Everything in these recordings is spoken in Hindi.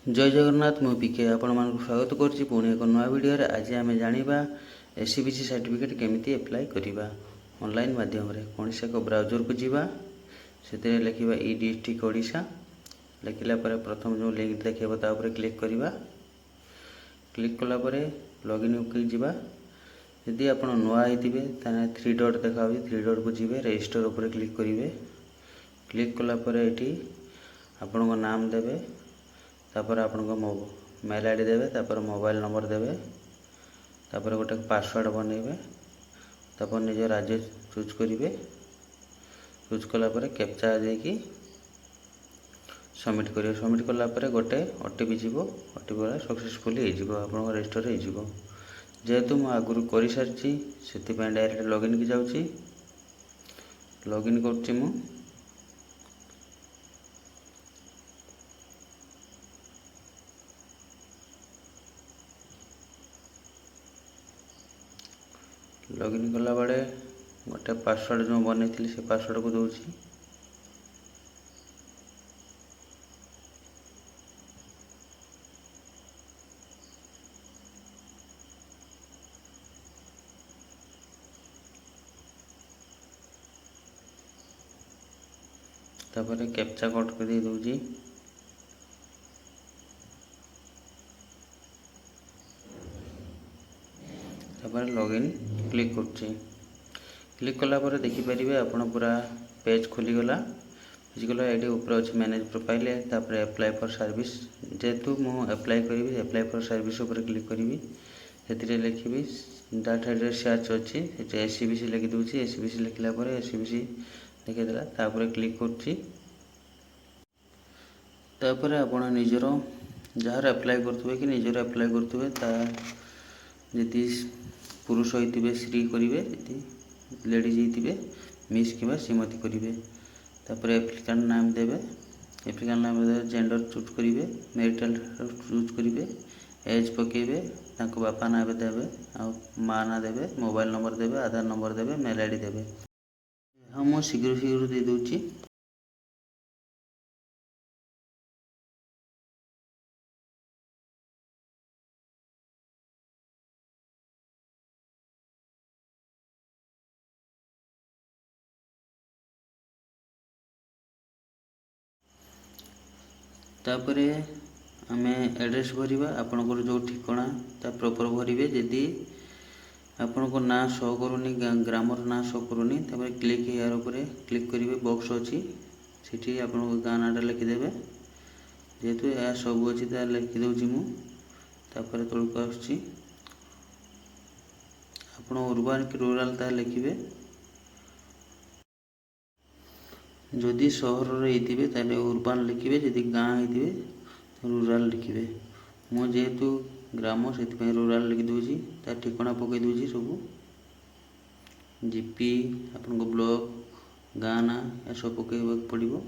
जय जगन्नाथ मु पिके आपण मानक स्वागत करछि पुणी एक नया वीडियो रे। आज आम जानिबा एससीबीसी सर्टिफिकेट केमिति अप्लाई करिबा ऑनलाइन माध्यम रे। कोनसे को ब्राउजर को जीवा सेते लिखिबा ई डिस्ट्रिक्ट ओडिशा लिखला पर प्रथम जो लिंक देखिबा ता ऊपर क्लिक करिबा। क्लिक कला पर लॉगिन को जीवा। यदि आपण नया आइतिबे ताने 3 डॉट देखाबी 3 डॉट को जीवे रजिस्टर ऊपर क्लिक करिवे। क्लिक कला पर एठी आपण को नाम देबे तापर आपण मेल आईडी देवे तापर मोबाइल नंबर देवे तापर गोटे पासवर्ड बनइबे तापर निज राज्य चूज करिवे। चूज कला पर कैप्चा देकी सबमिट करिवे। सबमिट कला पर गोटे ओटीपी जीवो। ओटीपी वाला सक्सेसफुली हो जिवो आपण रजिस्टर हो जिवो। जेहेतु मु आगुरु करि सारछि सेति पे डायरेक्ट लॉगिन की जाउछि। लॉगिन करछि मु। लॉगिन कला बड़े गोटे पासवर्ड जो बनई से पासवर्ड को दूसरी। तापर कैप्चा कोड को दे दूजी। तापर लॉगिन क्लिक करछि। क्लिक कला पर देखि परिबे आपण पूरा पेज खुली गला। फिजिकल आईडी ऊपर अछि मैनेज प्रोफाइल तापर अप्लाई फॉर सर्विस। जेतु मु अप्लाई करिवि अप्लाई फॉर सर्विस ऊपर क्लिक करिवि। सेतिरे लिखिबि डाटा एड्रेस सर्च अछि एते एससीबीसी लिखि दोछि। एससीबीसी लिखला पर एससीबीसी देखै देला तापर क्लिक करछि। तापर आपण निजरो जार अप्लाई करथुबे कि निजरो अप्लाई करथुबे ता जति पुरुष होइतिबे श्री करिवे जति लेडीज होइतिबे मिस किबा श्रीमती करिवे। तापर एप्लिकेंट नाम देबे। एप्लिकेंट नाम देबे जेंडर चूज करिवे मैरिटल चूज करिवे एज पकेबे ताको बापा नाम देबे आ मां ना देबे मोबाइल नंबर देबे आधार नंबर देबे मेल आईडी देबे। हम शीघ्र शीघ्र दे दोछि। तापरे आमे एड्रेस भरिबा आपनकर जो ठिकाना ता प्रॉपर भरिबे। यदि आपनको ना शो करूनी ग्रामर ना शो करूनी तापर क्लिक यार ऊपर क्लिक करिवे बॉक्स अछि सेठी आपनको गाँ नाटा लिखि देबे। जेतु या सब अछि ता लिखि दोछि मु। तापर तळको आछि आपण अर्बन कि रूरल ता लिखिबे। जदि सहर रे हितिबे ताले अर्बन लिखिबे जदि गाँ हितिबे रूरल लिखिबे। मो जेहेतु ग्राम सेति पे रूरल लिखि दोछि ता ठिकाना पकै दोछि सब जीपी आपन को ब्लॉक गाँ ना ए सब पकैबा पड़िबो।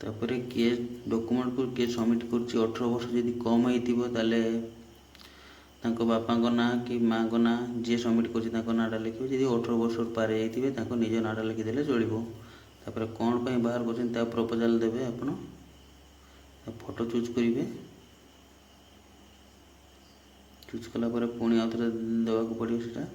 तापर के डॉक्यूमेंट को के सबमिट करछि 18 वर्ष जदि कम हेतिबो ताले तांको बापा को ना कि मां को ना जे सबमिट करछि तांको नाटा लिखिबे। जदि 18 वर्ष पार हेतिबे तांको निज नाटा लिखि देले चलिबो। तापर कोन पय बाहर करछन ता प्रपोजल देबे आपण फोटो चूज करिवे। चूज कला पर पुणी आउथरे देबा को पड़ियो सेटा।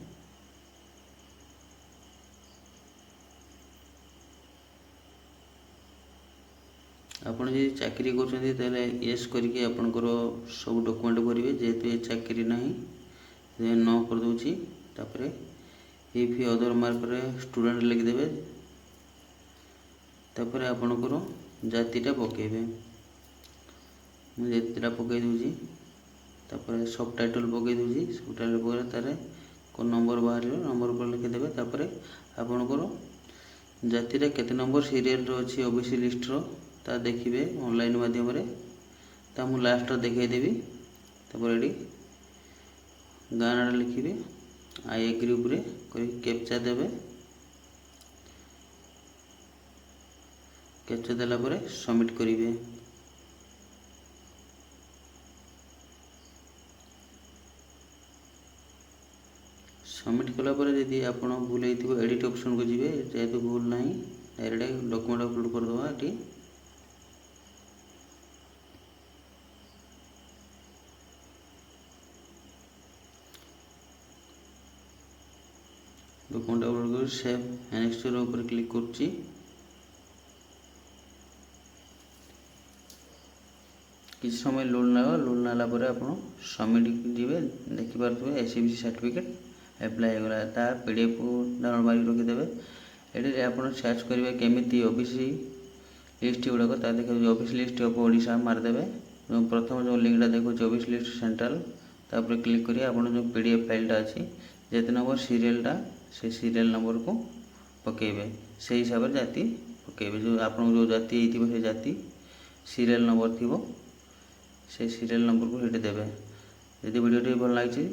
आपण जे चाकरी करछन्ती ताले यस करिके आपनकर सब डॉक्यूमेंट भरिवे। जेहेतु ये चाकरी नाही जे न कर दोछि तापर इफ अदर मार्क रे स्टूडेंट लिख देबे। तापर आपनकर जातिटा पकेबे। मु जातिटा पकै दोछि तापर सब टाइटल पकै दोछि। सब टाइटल पर तारे को नंबर बाहर नंबर पर लिखि देबे। तापर आपनकर जातिटा केते नंबर सीरियल रो अछि ओबीसी लिस्ट रो ता देखिबे ऑनलाइन माध्यम रे ता मु लास्ट देखाई देबी। तापर एडी गाँ नाटा लिखिबे आई एग्री ऊपर करी कैप्चा देबे। कैप्चा देला पर सबमिट करिवे। सबमिट कलापर जदि आप भूल हो एडिट ऑप्शन को जीवे जेहेतु भूल ना डायरेक्ट डॉक्यूमेंट अपलोड करदे ये डॉक्यूमेंट अपलोड कर सेव नेक्स्ट ऊपर क्लिक करुच्ची किसी समय लोड नाला पर आप सबमिट जीवे देखिपे एससीबीसी सर्टिफिकेट एप्लाई होगा ता पीडीएफ डाउनलोड मारिक रखिदेवे ये आप सर्च करेंगे केमी ओबीसी लिस्ट गुड़ाक देखिए ओबीसी लिस्ट ऑफ ओडिशा मारदेवे प्रथम जो लिंकटा देखो ओबीसी लिस्ट सेंट्रल तापर क्लिक करिए आप जो पीडीएफ फाइलटा अच्छी जेते नंबर सीरियलटा से सीरियल नंबर को पकेबे से हिसाब से जाति पकेबे जो आप जो जाति से जाति सीरियल नंबर थी से सीरियल नंबर को देवे। यदि वीडियो भल लगी